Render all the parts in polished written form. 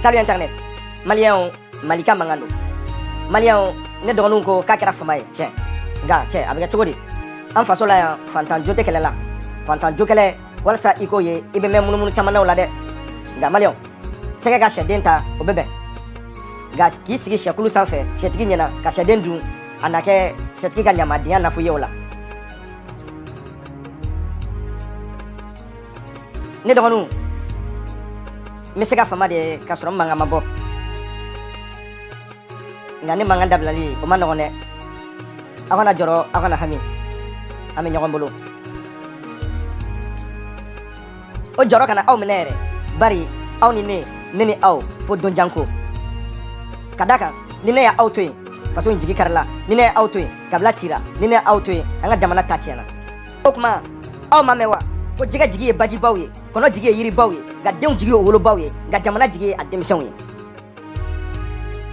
Salut Internet. Malien, Malika Mangano. Malien, ne donnons ko kakera famaye. Tiens, gars, tiens, avec chogodi. En façon là, fantan jote kele la. Fantan jokele, wala sa iko ye, ibe même munu chamana wala de. Gars, Malien, sega ga shedin ta o bebe. Gars, ki sigi shekulu sanfɛ, shetigi ɲɛna ka shedin dun, anake shetigi ka ɲamadenya nafu ye o la. Ne dɔgɔninw, n bɛ se ka fama de ka sɔrɔ n mankan ma bɔ. Nka ne mankan dabilali o ma nɔgɔn dɛ. Aw kana jɔrɔ, aw kana hami. An bɛ ɲɔgɔn bolo. O jɔrɔ kana aw minɛ yɛrɛ. Bari aw ni ne ni aw fo don janko. Ka d'a kan ni ne y'aw to yen, faso in jigi karila. Ni ne y'aw to yen, kabila cira. Ni ne y'aw to yen, an ka jamana ta tiɲɛna. O tuma aw ma mɛn wa? Ko jɛgɛ jigi ye bajibaw ye, kɔnɔ jigi ye yiribaw ye, nka denw jigi ye wolobaw ye, nka jamana jigi ye a denmisɛnw ye.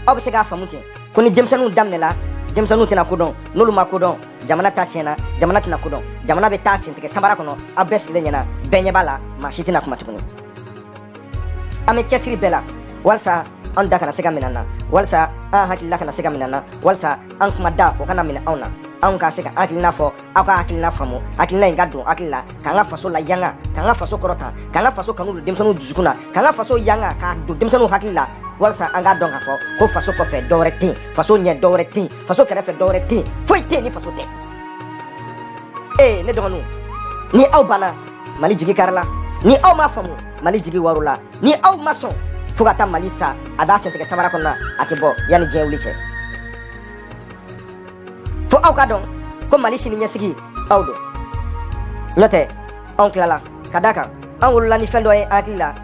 Aw bɛ se k'a faamu ten ko ni denmisɛnninw daminɛla, denmisɛnninw tɛna kodɔn, n'olu ma kodɔn, jamana ta tiɲɛna, jamana tɛna kodɔn, jamana bɛ taa sentigɛ sanbara kɔnɔ, aw bɛɛ sigilen ɲɛna, bɛɛ ɲɛ b'a la, maa si tɛna kuma tuguni. An bɛ cɛsiri bɛɛ la walasa an da kana se ka minɛ an na, walasa an hakilila kana se ka minɛ an na, walasa an kuma da o kana minɛ anw na. Anw ka se ka hakilina fɔ, aw ka hakilina faamu, hakilina in ka don hakili la, k'an ka faso la yanga, k'an ka faso kɔrɔta, k'an ka faso kanu don denmisɛnninw dusukun na, k'an ka faso yanga k'a don denmisɛnninw hakili la, walasa an k'a dɔn k'a fɔ ko faso kɔfɛ dɔwɛrɛ tɛ yen, faso ɲɛ dɔwɛrɛ tɛ yen, faso kɛrɛfɛ dɔwɛrɛ tɛ yen, foyi tɛ yen ni faso tɛ. Ne dɔgɔninw, ni aw banna, Mali jigi karila, ni aw ma faamu, Mali jigi warula, ni aw ma sɔn, fo ka taa Mali sa, a b'a sentigɛ samara kɔnɔ, a tɛ bɔ yanni diɲɛ wuli cɛ. Fo aw ka dɔn ko Mali sini ɲɛsigi aw don. N'o tɛ anw tilala, ka d'a kan an wolola ni fɛn dɔ ye an hakili la: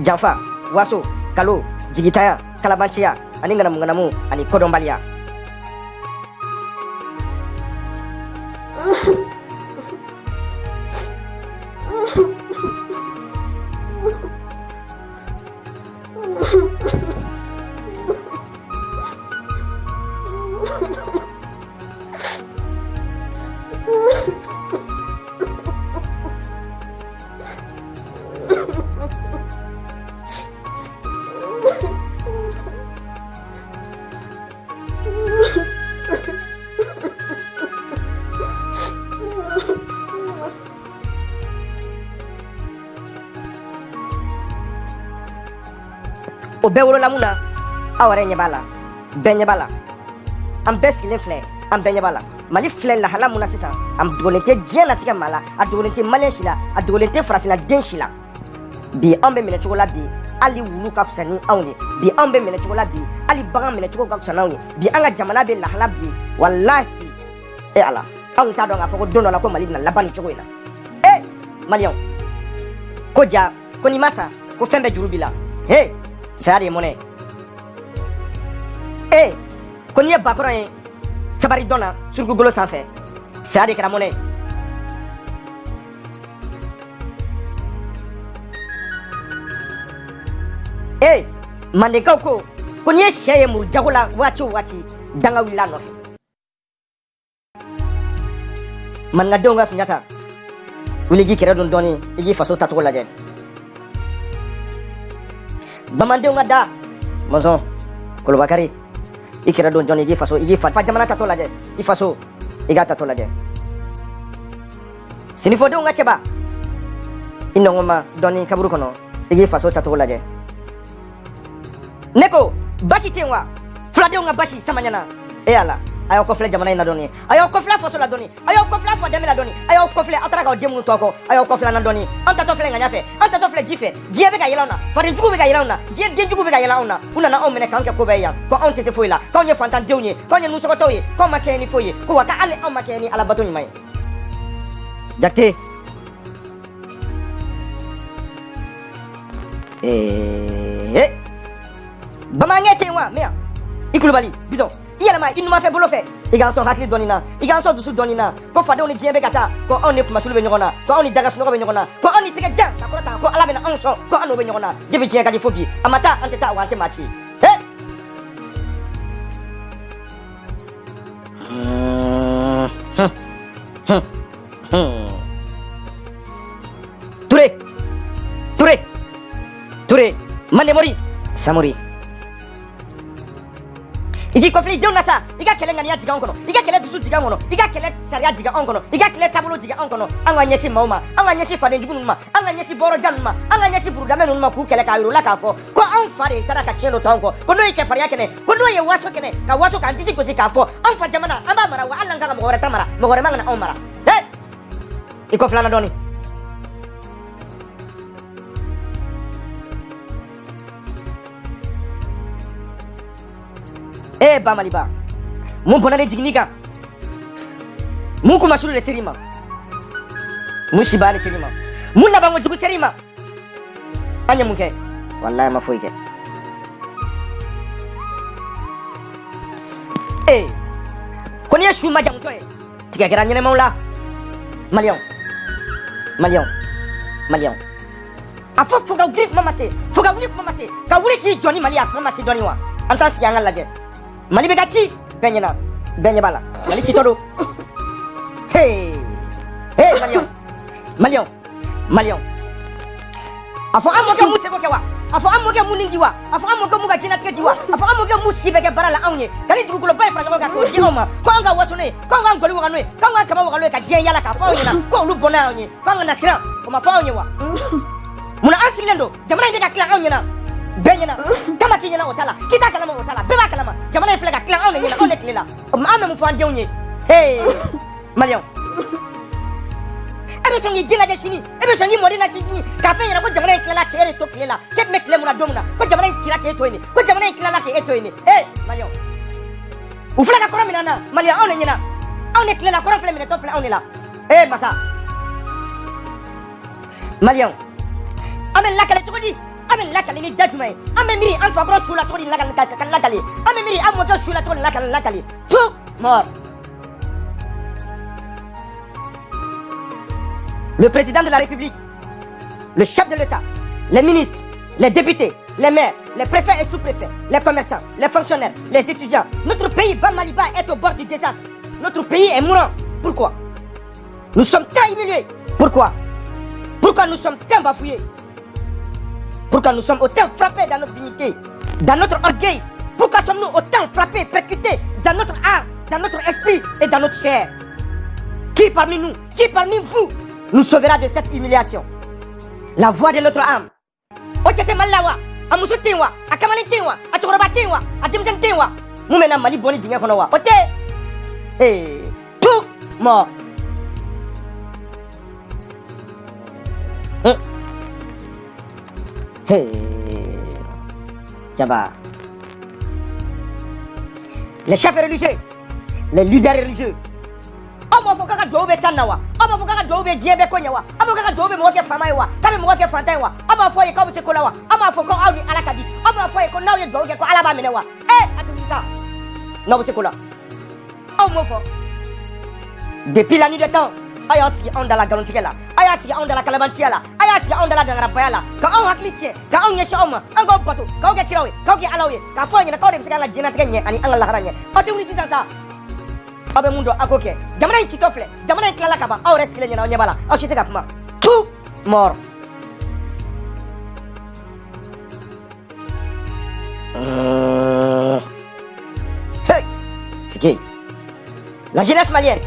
janfa, waso, kalo, jigitanya, kalabanciya ani ŋanamu-ŋanamu ani kodɔnbaliya. O bɛɛ wolola mun na aw yɛrɛ ɲɛ b'a la, bɛɛ ɲɛ b'a la, an bɛɛ sigilen filɛ, an bɛɛ ɲɛ b'a la. Mali filɛ lahala mun na sisan, a dogolen tɛ diɲɛ latigɛ maa la, a dogolen tɛ maliyɛn si la, a dogolen tɛ farafinna den si la. Bi anw bɛ minɛ cogo la bi, hali wulu ka fisa ni anw ye. Bi anw bɛ minɛ cogo la bi, hali bagan minɛ cogo ka fisa n'anw ye. Bi an ka jamana bɛ lahala bi, walahi Ala, anw t'a dɔn k'a fɔ ko don dɔ la ko Mali bɛna laban nin cogo in na. Maliyɛnw, ko ja, ko n'i ma sa, ko fɛn bɛɛ juru b'i la. Saya de ye mɔnɛ ye. Ko n'i ye bakɔrɔn ye sabari dɔn na surugugolo sanfɛ, saya de kɛra mɔnɛ ye. Mandekaw ko n'i ye sɛ ye muru jago la waati o waati, danga wulila a nɔfɛ. Maninkadenw ka Sunjata, wuli k'i kɛrɛ don dɔɔni, i k'i faso tacogo lajɛ. Bamandenw ka da, Mɔnzɔn, Kolobakari, i kɛrɛ don jɔn, i k'i faso, i k'i fa jamana tatɔ lajɛ, i faso, i k'a tatɔ lajɛ. Sinifɔdenw ka cɛba, i nɔgɔma dɔɔni kaburu kɔnɔ, i k'i faso tacogo lajɛ. Ne ko basi tɛ yen wa? Fuladenw ka basi sama ɲɛna. Ala, a y'aw kɔfilɛ jamana in na dɔɔni, a y'aw kɔfilɛ faso la dɔɔni, a y'aw kɔfilɛ fadɛmɛ la dɔɔni, a y'aw kɔfilɛ aw taara k'aw den minnu to aw kɔ, a y'aw kɔfilɛ an na dɔɔni. An tatɔ filɛ ŋaɲa fɛ, an tatɔ filɛ ji fɛ, diɲɛ bɛ ka yɛlɛ anw na, fadenjugu bɛ ka yɛlɛ anw na, diɲɛ denjugu bɛ ka yɛlɛ anw na. U nana anw minɛ k'an kɛ ko bɛɛ yan, ko anw tɛ se foyi la, k'anw ye fantandenw ye, k'anw ye nusɔgɔtɔw ye, k'anw ma kɛ ni foyi ye, ko wa k'ale anw ma kɛ ni alabato ɲuman ye. Jakite, Bamaɲɛ tɛ yen wa? Mɛ i Kulubali, Bitɔn, i yɛlɛma i numanfɛ bolo fɛ, i k'an sɔn hakili dɔɔni na, i k'an sɔn dusu dɔɔni na, ko fadenw ni diɲɛ bɛ ka taa, ko anw ni kumasulu bɛ ɲɔgɔn na, ko anw ni daga sunɔgɔ bɛ ɲɔgɔn na, ko anw ni tɛgɛ jan ka kɔrɔta, ko Ala bɛna anw sɔn, ko an n'o bɛ ɲɔgɔn na. Depuis diɲɛ ka di fo bi, a ma taa an tɛ taa wa an tɛ maa ci. Ture, Mandemori, Samori. Il dit conflit de nasa, il a kele ngania diga onkono, il a kele dusu diga mono, il a kele saria diga onkono, il a kele tabolo diga onkono, anga nyesi mauma, anga nyesi fade jugunuma, anga nyesi boro januma, anga nyesi burudame numa ku kele ka yurula ka fo, ko an fare tara ka chelo tonko, ko no ye faria kene, ko no ye waso kene, ka waso ka antisi ko si ka fo, an fa jamana, amba mara wa Allah nga mo gore tamara, mo gore mangana on mara. Iko flana doni. Bamaliba, mon bonade digniga, mon kumasuru le serima, mon shiba le serima, mon labango jugu serima. Anya muke, wallahi ma foike. Koni ya shuma jam toy, tiga geranya ne maula. Malion. Afo foga grip mama se, foga wuli mama se, ka wuli ki Johnny Malia mama se doni wa. Antas yang laje. Mali be gachi benyana benye bala mali ci todo hey malion afo amoga mu sego kewa afo amoga mu nindiwa afo amoga mu gajina tediwa afo amoga mu sibege barala awnye kali dugulo bay fra ngoga ko jioma ko anga wasone ko anga ngoli wa noy ko anga kaba wa loy ka jien yala ka fa yina ko lu bona awnye ko anga nasira ko ma fa awnye wa muna asilendo jamana be ka kila awnye na benyana kama kinyana otala kita kalama otala beba kalama jamana flega klan on nyina on eklela ame mu fande onye malion ebe songi dila de sini ebe songi modina sini ka fe yana ko jamana eklela kere to klela ke mekle muna domuna ko jamana tira ke to ini ko jamana eklela ke eto ini malion u flega kora minana malion on nyina on eklela kora fle mina to fle on la masa malion amen la kale tokodi amen lakali ni dajumay amen miri an fa gros sula todi lakali amen miri am mo sula todi lakali tout mort. Le président de la République, le chef de l'État, les ministres, les députés, les maires, les préfets et sous-préfets, les commerçants, les fonctionnaires, les étudiants, notre pays Bamaliba est au bord du désastre. Notre pays est mourant. Pourquoi? Nous sommes tant humiliés. Pourquoi nous sommes tant bafouillés? Pourquoi nous sommes autant frappés dans notre dignité, dans notre orgueil? Pourquoi sommes-nous autant frappés, percutés dans notre âme, dans notre esprit et dans notre chair? Qui parmi nous, qui parmi vous nous sauvera de cette humiliation? La voix de notre âme. Otete malawa, amusutewa, akamaletewa, atorobatewa, atemzentewa. Mumena mali boni dinga konowa. Ote. Tout mort. Jaba. Les chefs religieux, les leaders religieux. Omo foka dobe sanawa. Omo foka dobe jebe konyawa. Omo foka dobe moke famaiwa. Kame moke fantaiwa. Omo foye ko sekolawa. Omo foka awi alakadi. Omo foye ko nawe doge ko alaba menewa. Atumisa. Nawe sekola. Omo fo. Depuis la nuit des temps, ayasi on dans la garantie là. Ayasi on dans la calabantia là. Ayasi on dans la dangrapaya là. Ka on haklitie, ka on yeshi oma. Ango bato, ka o getirawe, ka o ge alawe. Ka foye na ka o de bisaka jina tkenye ani angala haranye. Otumni sisa sa. Abe mundo akoke jamana ititofle jamana ikala kaba au reskile nyana onyebala au chiteka puma tout mort. Hey, c'est la jeunesse malienne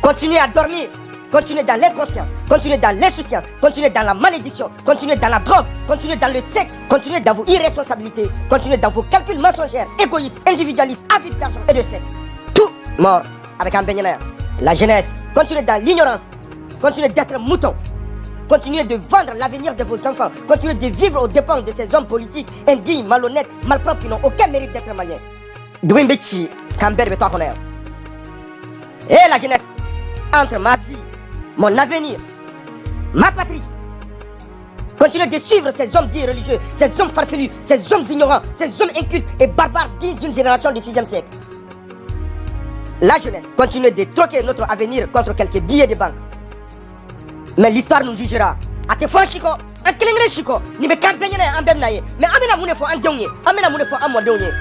continue à dormir, continue dans l'inconscience, continue dans l'insouciance, continue dans la malédiction, continue dans la drogue, continue dans le sexe, continue dans vos irresponsabilités, continue dans vos calculs mensongers, égoïstes, individualistes, avides d'argent et de sexe. Tout mort avec un baigneur. La jeunesse continue dans l'ignorance, continue d'être mouton, continuez de vendre l'avenir de vos enfants, continuez de vivre aux dépens de ces hommes politiques indignes, malhonnêtes, malpropres qui n'ont aucun mérite d'être maliens. Douimbechi, Camber Betoakoner. Et la jeunesse, entre ma vie, mon avenir, ma patrie, continuez de suivre ces hommes dits religieux, ces hommes farfelus, ces hommes ignorants, ces hommes incultes et barbares dignes d'une génération du 6e siècle. La jeunesse continue de troquer notre avenir contre quelques billets de banque. Mais l'histoire nous jugera. Ate fo chiko, an kelengre chiko, ni be campagne na ambem naye. Mais amena mune fo an donye, amena mune fo an modonye.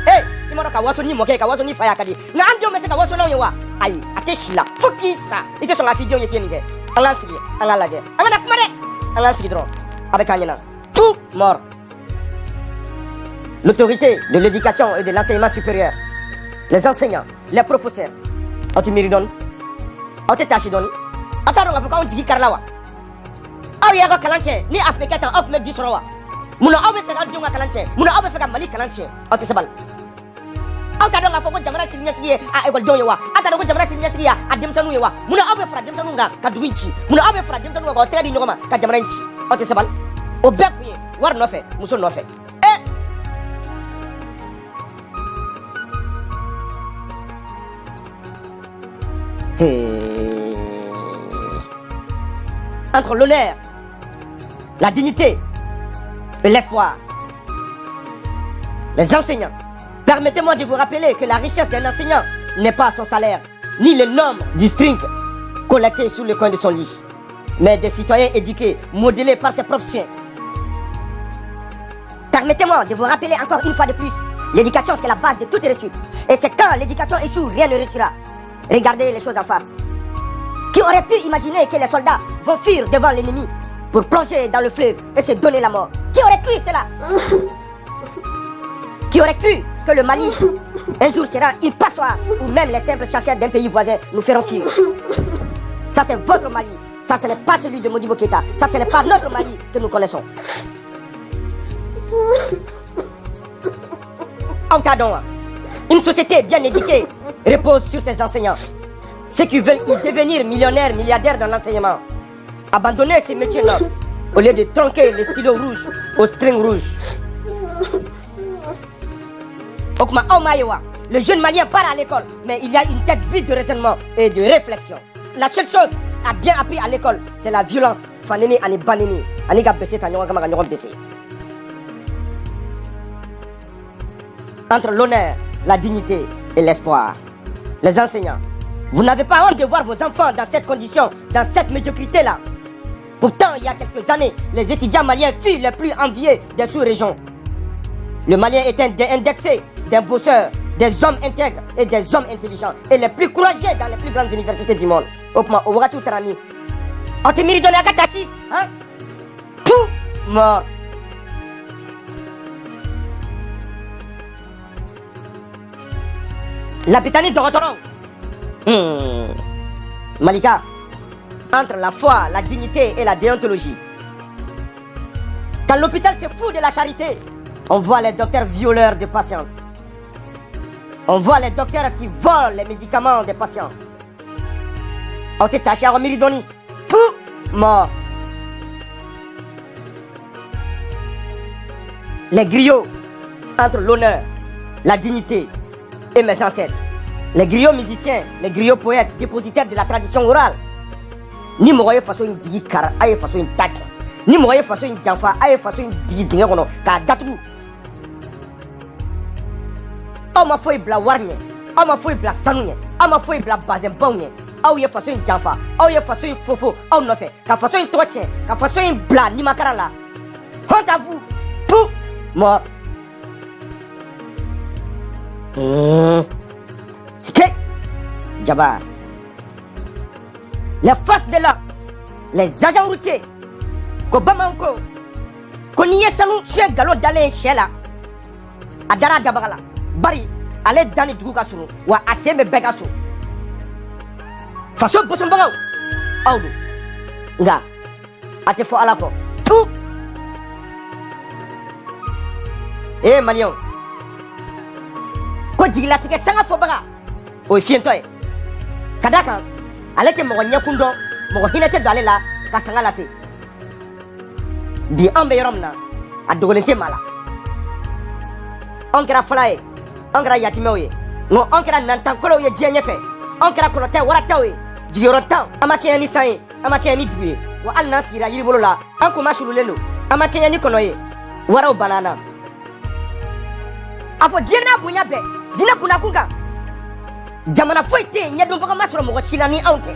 Imono ka waso ni moke ka waso ni faya kadi. Na an donye se ka waso na wa. Ayi, ate shila. Foki sa. Ite so la fi donye kieni ge. Anga sigi, anga laje. Anga na kumade. Anga sigi dron. Avec anyana. Tout mort. l'autorité de l'éducation et de l'enseignement supérieur, les enseignants, les professeurs, on te miridon, on te tachidon, on t'a donc on dit karlawa. Ah oui, avec kalanche, ni appliquer en up me disrowa. Muna awe fait un dunga kalanche, muna awe fait un mali kalanche, on te sabal. On t'a donc à foko jamana signesiye à école donyewa, on t'a donc jamana signesiye à demsanu yewa, muna awe fra demsanu nga kadwinchi, muna awe fra demsanu nga hôtel nyoma ka jamana nchi, on te sabal. Au bec war no fait, muso no fait. Entre l'honneur, la dignité et l'espoir. Les enseignants, permettez-moi de vous rappeler que la richesse d'un enseignant n'est pas son salaire, ni le nombre du string collecté sous le coin de son lit, mais des citoyens éduqués, modélés par ses propres chiens. Permettez-moi de vous rappeler encore une fois de plus, l'éducation c'est la base de toute réussite. Et c'est quand l'éducation échoue, rien ne réussira. Regardez les choses en face. Qui aurait pu imaginer que les soldats vont fuir devant l'ennemi pour plonger dans le fleuve et se donner la mort? Qui aurait cru cela? Qui aurait cru que le Mali un jour sera une passoire où même les simples chercheurs d'un pays voisin nous feront fuir? Ça c'est votre Mali. Ça ce n'est pas celui de Modibo Keïta. Ça ce n'est pas notre Mali que nous connaissons. En cas donc, une société bien éduquée repose sur ses enseignants. Ceux qui veulent y devenir millionnaires, milliardaires dans l'enseignement, abandonner ces métiers-là au lieu de tronquer les stylos rouges aux strings rouges. Okma Omayewa, le jeune malien part à l'école, mais il y a une tête vide de raisonnement et de réflexion. La seule chose à bien appris à l'école, c'est la violence. Faneni ani baneni, ani ga bese tanyo ga maganyo bese. Entre l'honneur, la dignité et l'espoir. Les enseignants, vous n'avez pas honte de voir vos enfants dans cette condition, dans cette médiocrité-là. Pourtant, il y a quelques années, les étudiants maliens furent les plus enviés des sous-régions. Le Malien est un des indexés, des bosseurs, des hommes intègres et des hommes intelligents, et les plus courageux dans les plus grandes universités du monde. Okma, Ovratu Tarami. On te mérite donner à Katashi, hein? Tout mort. L'Abitani Dorotoro. Malika, entre la foi, la dignité et la déontologie. Quand l'hôpital se fout de la charité, on voit les docteurs violeurs de patientes. On voit les docteurs qui volent les médicaments des patients. On te taché à Romiridoni. Tout mort. Les griots, entre l'honneur, la dignité et mes ancêtres. Les griots musiciens, les griots poètes, dépositaires de la tradition orale. Ni moye façon une digi kara, aye façon une taxe. Ni moye façon une janfa, aye façon une digi dingono, ka datu. On m'a fait bla warne, on m'a fait bla sanougne, on m'a fait bla bazembongne. Aou ye façon une janfa, aou ye façon une fofo, aou no fait, ka façon une toitien, ka façon une bla ni makara la. Honte à vous, tout mort. Ske Jabar. Les forces de l'ordre, les agents routiers, Kobamanko, Koniye Sanou, chef galon d'aller chez là, Adara Dabagala, Bari, allez dans les Dugukasou, ou à Aseme Begassou. Façon Bossombago, Aoudou, Nga, Atefo Alako, tout. Eh, Manion, Kodjilatike Sanga Fobaga. O fientoy kadaka aleke mo nyakundo mo hinete dale la kasanga la se bi ambe yoromna adogolente mala onkra flae onkra yatimewe no onkra nantankolo ye jenye fe onkra konote waratawe jiyorotan amake ni sai amake ni duye wa alna sira yiri bolola anko mashululeno amake ni konoye wara banana afo jina bunya be jina kuna kunga jamana foite nyadum baka masoro mo silani aunte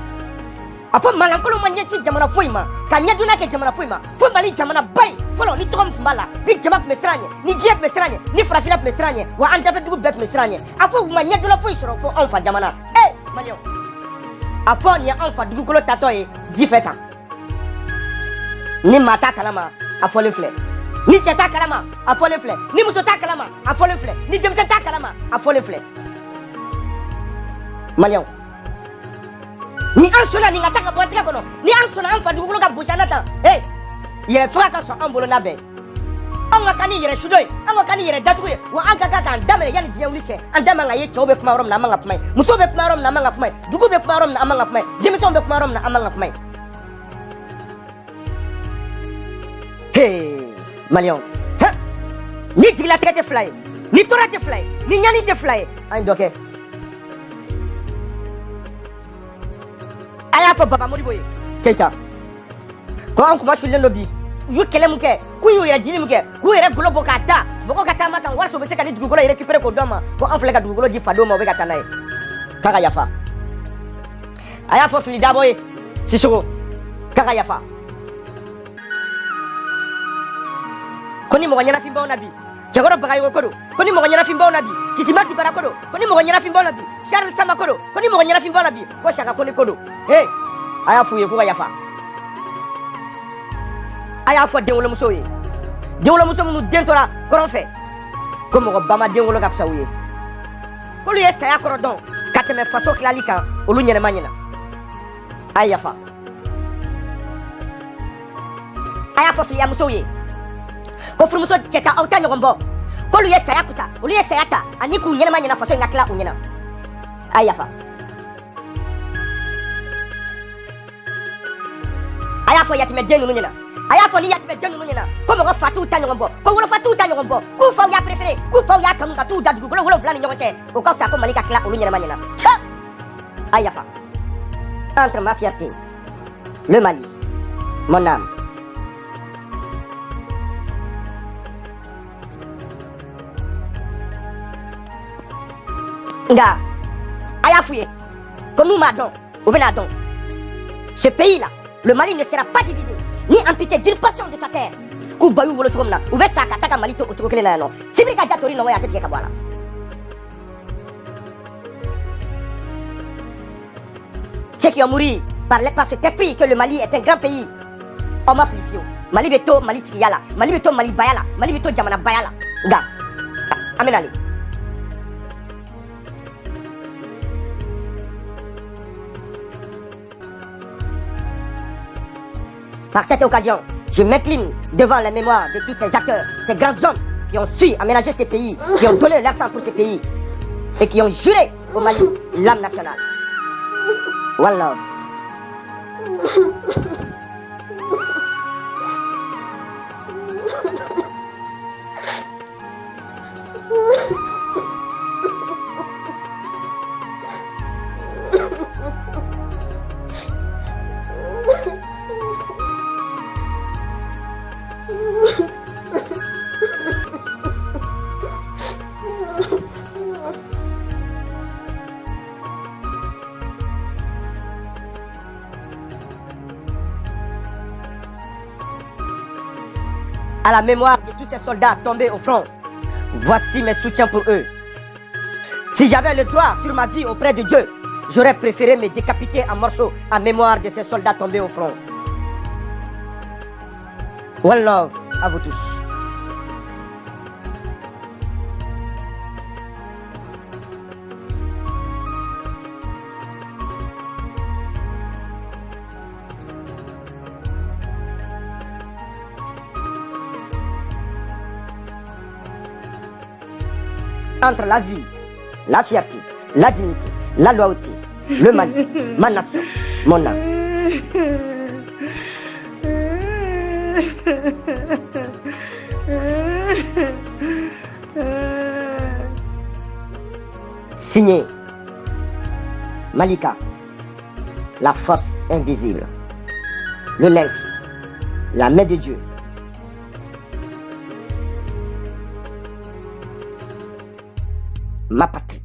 afo malankolo manyeti jamana foima ka nyaduna ke jamana foima fo mali jamana bay folo ni tom mbala ni jamak mesranye ni jiep mesranye ni frafila mesranye wa anta fe dubu bet mesranye afo manyadula foi soro fo onfa jamana manyo afo ni onfa dubu kolo tatoye jifeta ni mata kalama afo le fle Ni cɛ t'a kalama a fɔlen filɛ, ni muso t'a kalama a fɔlen filɛ, ni denmisɛn t'a kalama a fɔlen filɛ. Maliyɛnw, ni an sɔnna nin ka taa ka bɔ an tɛgɛ kɔnɔ, ni an sɔnna an fa dugukolo ka gosi an na tan, yɛrɛ faga ka sɔn an bolo n'a bɛɛ. An ka kan ni yɛrɛ sudɔ ye, an ka kan ni yɛrɛ datugu ye, wa an ka kan k'an daminɛ yanni diɲɛ wuli cɛ. An da man ka ye cɛw bɛ kuma yɔrɔ min na an man ka kuma ye, musow bɛ kuma yɔrɔ min na an man ka kuma ye, dugu bɛ kuma yɔrɔ min na an man ka kuma ye, denmisɛnw bɛ kuma yɔrɔ min na an man ka kuma ye. Maliyɛnw, ni jigilatigɛ tɛ fila ye, ni tɔɔrɔ tɛ fila ye, ni ɲani tɛ fila ye, an ye dɔ kɛ. A y'a fɔ Baba Modibo ye, Keita, ko an kuma sulilen dɔ bi. U ye kɛlɛ mun kɛ, k'u y'u yɛrɛ jini mun kɛ, k'u yɛrɛ golo bɔ k'a da, mɔgɔw ka taama kan walasa u bɛ se ka ni dugukolo récupérer k'o d'an ma, ko an filɛ ka dugukolo di fadenw ma u bɛ ka taa n'a ye. K'a ka yafa. A y'a fɔ Fili Dabo ye, Sisoko, k'a ka yafa. Ko ni mɔgɔ ɲɛnafin b'anw na bi, Cɛkɔrɔ Bagayogo ko don, ko ni mɔgɔ ɲɛnafin b'anw na bi, Kisima Dukara ko don, ko ni mɔgɔ ɲɛnafin b'anw na bi, Charles Sama ko don, ko ni mɔgɔ ɲɛnafin b'anw na bi, ko Saka Kone ko don. A y'a f'u ye k'u ka yafa. A y'a fɔ denwolomusow ye, denwolomuso minnu den tora kɔrɔn fɛ, ko mɔgɔ ba ma denwolo ka fisa u ye, k'olu ye saya kɔrɔ dɔn ka tɛmɛ faso tilali kan, olu ɲɛnɛma ɲɛna. A ye yafa. A y'a fɔ filiyamusow ye, ko furumuso cɛ ta aw ta ɲɔgɔn bɔ, k'olu ye saya kusa, olu ye saya ta ani k'u ɲɛnɛma ɲɛna faso in ka tila u ɲɛna. A ye yafa. A y'a fɔ yatimɛden ninnu ɲɛna, a y'a fɔ ni yatimɛden ninnu ɲɛna ko mɔgɔ fa t'u ta ɲɔgɔn bɔ, ko wolofa t'u ta ɲɔgɔn bɔ, k'u faw y'a préféré, k'u faw y'a kanu ka t'u da dugukolo 7 ni ɲɔgɔn cɛ, o ka fisa ko Mali ka tila olu ɲɛnɛma ɲɛna. A ye yafa. Entre ma fierté, le Mali, mon âme. Nga, a y'a f'u ye, ko n'u m'a dɔn, u bɛna dɔn. Ce pays-là, le Mali ne sera pas divisé, ni amputé d'une portion de sa terre. K'u ba y'u wolo cogo min na, u bɛ sa ka taa ka Mali to o cogo kelen na yan nɔ. Sibiri ka ja tori nɔgɔ ye a tɛ tigɛ ka bɔ a la. Ceux qui ont mouru par cet esprit que le Mali est un grand pays, on m'a fili fiyewu. Mali bɛ to Mali tigiya la, Mali bɛ to Mali baya la, Mali bɛ to jamana baya la. Nga, an bɛ nalen. Par cette occasion, je m'incline devant la mémoire de tous ces acteurs, ces grands hommes qui ont su aménager ces pays, qui ont donné leur sang pour ces pays et qui ont juré au Mali l'âme nationale. One love. À la mémoire de tous ces soldats tombés au front, voici mes soutiens pour eux. Si j'avais le droit sur ma vie auprès de Dieu, j'aurais préféré me décapiter en morceaux en mémoire de ces soldats tombés au front. One love à vous tous. Entre la vie, la fierté, la dignité, la loyauté, le Mali, ma nation, mon âme. Signé Malika, la force invisible, le lynx, la main de Dieu. Ma patrie.